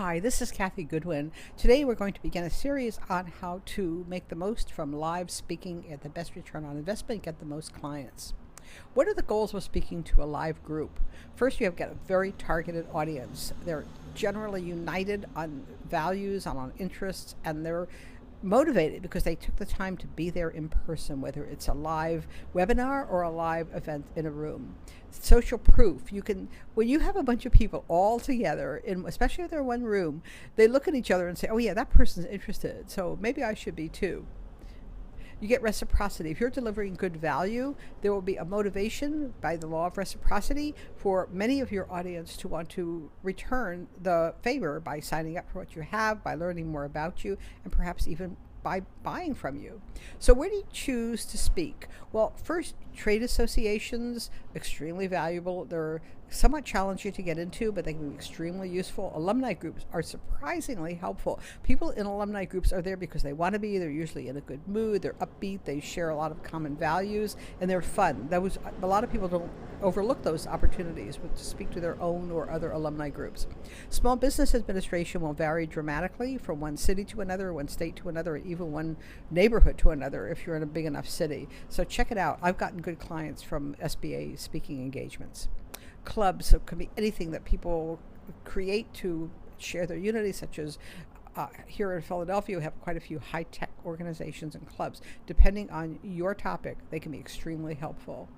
Hi, this is Kathy Goodwin. Today we're going to begin a series on how to make the most from live speaking at the best return on investment, get the most clients. What are the goals of speaking to a live group? First, you have to get a very targeted audience. They're generally united on values, on interests, and they're motivated because they took the time to be there in person, whether it's a live webinar or a live event in a room. Social proof. When you have a bunch of people all together, especially if they're in one room, they look at each other and say, oh yeah, that person's interested, so maybe I should be too. You get reciprocity. If you're delivering good value, there will be a motivation by the law of reciprocity for many of your audience to want to return the favor by signing up for what you have, by learning more about you, and perhaps even by buying from you. So where do you choose to speak? Well, first, trade associations, extremely valuable. They're somewhat challenging to get into, but they can be extremely useful. Alumni groups are surprisingly helpful. People in alumni groups are there because they want to be. They're usually in a good mood. They're upbeat. They share a lot of common values, and they're fun. A lot of people don't overlook those opportunities to speak to their own or other alumni groups. Small business administration will vary dramatically from one city to another, one state to another, and even one neighborhood to another if you're in a big enough city. So check it out. I've gotten good clients from SBA speaking engagements. Clubs, so it can be anything that people create to share their unity, such as here in Philadelphia, we have quite a few high-tech organizations and clubs. Depending on your topic, they can be extremely helpful.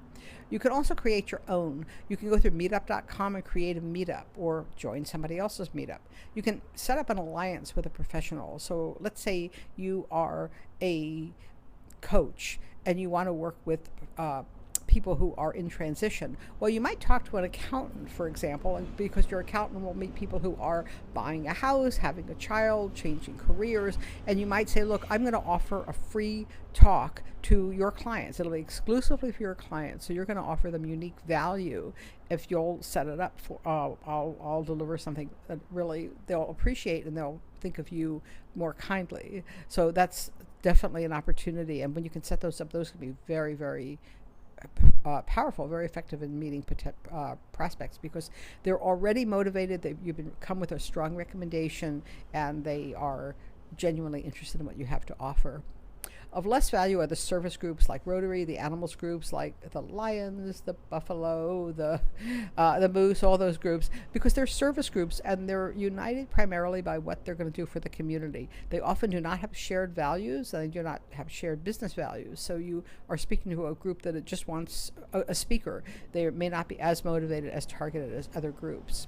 You can also create your own. You can go through meetup.com and create a meetup or join somebody else's meetup. You can set up an alliance with a professional. So let's say you are a coach and you want to work with people who are in transition. Well, you might talk to an accountant, for example, and because your accountant will meet people who are buying a house, having a child, changing careers, and you might say, look, I'm going to offer a free talk to your clients. It'll be exclusively for your clients, so you're going to offer them unique value. If you'll set it up for, I'll deliver something that really they'll appreciate and they'll think of you more kindly. So that's definitely an opportunity, and when you can set those up, those can be very, very powerful, very effective in meeting prospects because they're already motivated. You've come with a strong recommendation, and they are genuinely interested in what you have to offer. Of less value are the service groups like Rotary, the animals groups like the lions, the buffalo, the moose, all those groups, because they're service groups and they're united primarily by what they're going to do for the community. They often do not have shared values and they do not have shared business values. So you are speaking to a group that it just wants a speaker. They may not be as motivated, as targeted as other groups.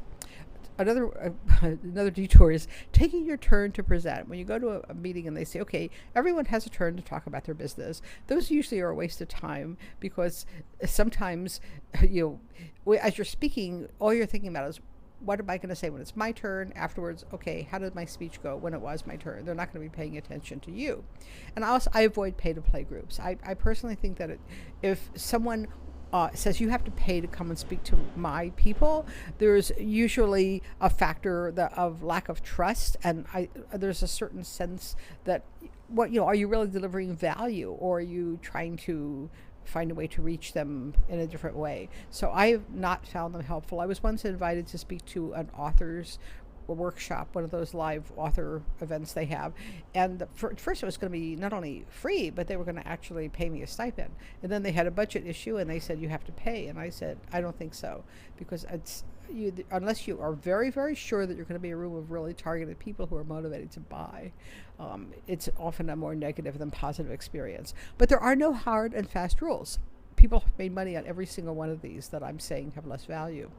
Another detour is taking your turn to present. When you go to a meeting and they say, okay, everyone has a turn to talk about their business, those usually are a waste of time because sometimes, as you're speaking, all you're thinking about is, what am I going to say when it's my turn? Afterwards, okay, how did my speech go when it was my turn? They're not going to be paying attention to you. And I avoid pay-to-play groups. I personally think that if someone says you have to pay to come and speak to my people, there's usually a factor of lack of trust, and there's a certain sense that are you really delivering value, or are you trying to find a way to reach them in a different way? So I have not found them helpful. I was once invited to speak to an author's workshop, one of those live author events they have, and first it was going to be not only free, but they were going to actually pay me a stipend, and then they had a budget issue and they said you have to pay, and I said I don't think so, because unless you are very, very sure that you're going to be a room of really targeted people who are motivated to buy, it's often a more negative than positive experience. But there are no hard and fast rules. People have made money on every single one of these that I'm saying have less value.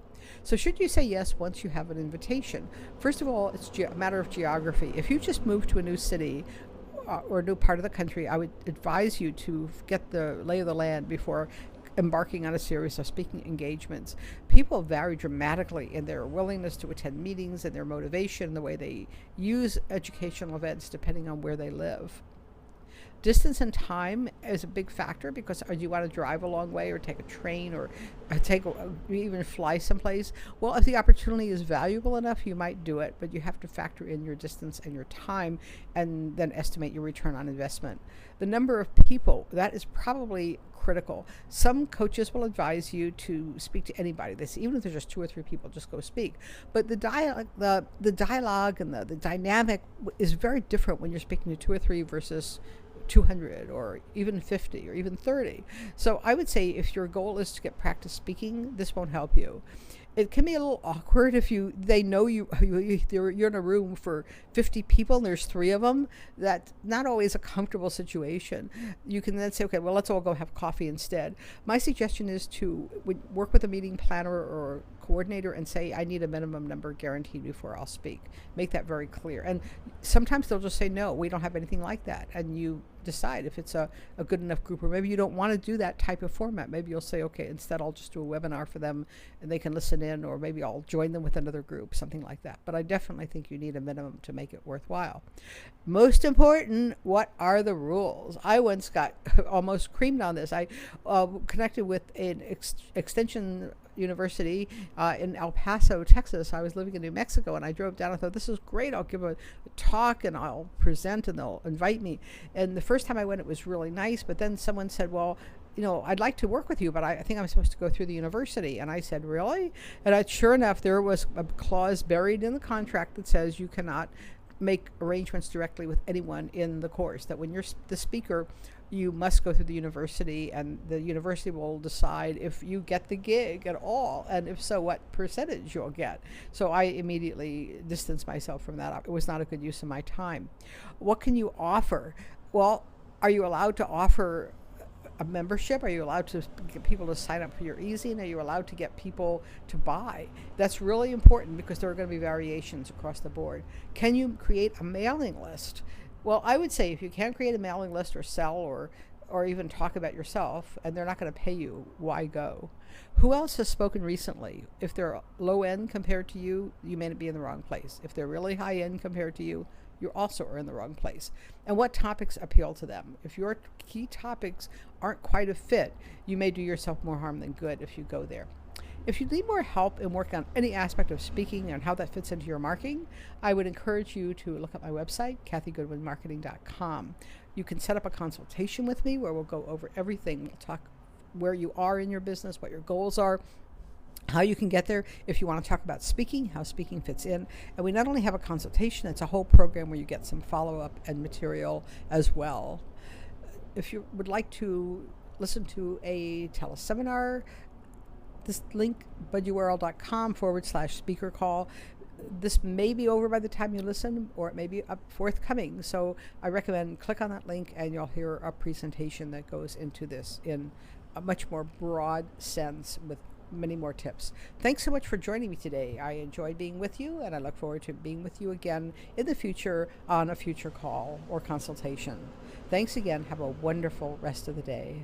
So should you say yes once you have an invitation? First of all, it's a matter of geography. If you just moved to a new city or a new part of the country, I would advise you to get the lay of the land before embarking on a series of speaking engagements. People vary dramatically in their willingness to attend meetings and their motivation, the way they use educational events depending on where they live. Distance and time is a big factor because do you want to drive a long way or take a train or even fly someplace? Well, if the opportunity is valuable enough, you might do it, but you have to factor in your distance and your time and then estimate your return on investment. The number of people, that is probably critical. Some coaches will advise you to speak to anybody. They say, even if there's just 2 or 3 people, just go speak. But the dialogue and the dynamic is very different when you're speaking to 2 or 3 versus 200 or even 50 or even 30. So I would say if your goal is to get practice speaking, this won't help you. It can be a little awkward if they know you're in a room for 50 people and there's 3 of them. That's not always a comfortable situation. You can then say, okay, well, let's all go have coffee instead. My suggestion is to work with a meeting planner or coordinator and say, I need a minimum number guaranteed before I'll speak. Make that very clear. And sometimes they'll just say, no, we don't have anything like that. And you decide if it's a good enough group, or maybe you don't want to do that type of format. Maybe you'll say, okay, instead I'll just do a webinar for them and they can listen in, or maybe I'll join them with another group, something like that. But I definitely think you need a minimum to make it worthwhile. Most important, what are the rules? I once got almost creamed on this. I connected with an extension university in El Paso, Texas. I was living in New Mexico and I drove down. I thought, this is great. I'll give a talk and I'll present and they'll invite me. And the first time I went, it was really nice. But then someone said, well, I'd like to work with you, but I think I'm supposed to go through the university. And I said, really? And sure enough, there was a clause buried in the contract that says you cannot make arrangements directly with anyone in the course, that when you're the speaker, you must go through the university, and the university will decide if you get the gig at all, and if so, what percentage you'll get. So I immediately distanced myself from that. It was not a good use of my time. What can you offer? Well, are you allowed to offer a membership? Are you allowed to get people to sign up for your e-zine? Are you allowed to get people to buy? That's really important because there are going to be variations across the board. Can you create a mailing list? Well, I would say if you can't create a mailing list or sell or even talk about yourself, and they're not going to pay you, why go? Who else has spoken recently? If they're low end compared to you, you may be in the wrong place. If they're really high end compared to you, you also are in the wrong place. And what topics appeal to them? If your key topics aren't quite a fit, you may do yourself more harm than good if you go there. If you need more help in working on any aspect of speaking and how that fits into your marketing, I would encourage you to look at my website, KathyGoodwinMarketing.com. You can set up a consultation with me where we'll go over everything. We'll talk where you are in your business, what your goals are, how you can get there. If you want to talk about speaking, how speaking fits in. And we not only have a consultation, it's a whole program where you get some follow-up and material as well. If you would like to listen to a teleseminar, this link, buddyworld.com/speaker call. This may be over by the time you listen, or it may be up forthcoming. So I recommend click on that link and you'll hear a presentation that goes into this in a much more broad sense with many more tips. Thanks so much for joining me today. I enjoyed being with you, and I look forward to being with you again in the future on a future call or consultation. Thanks again. Have a wonderful rest of the day.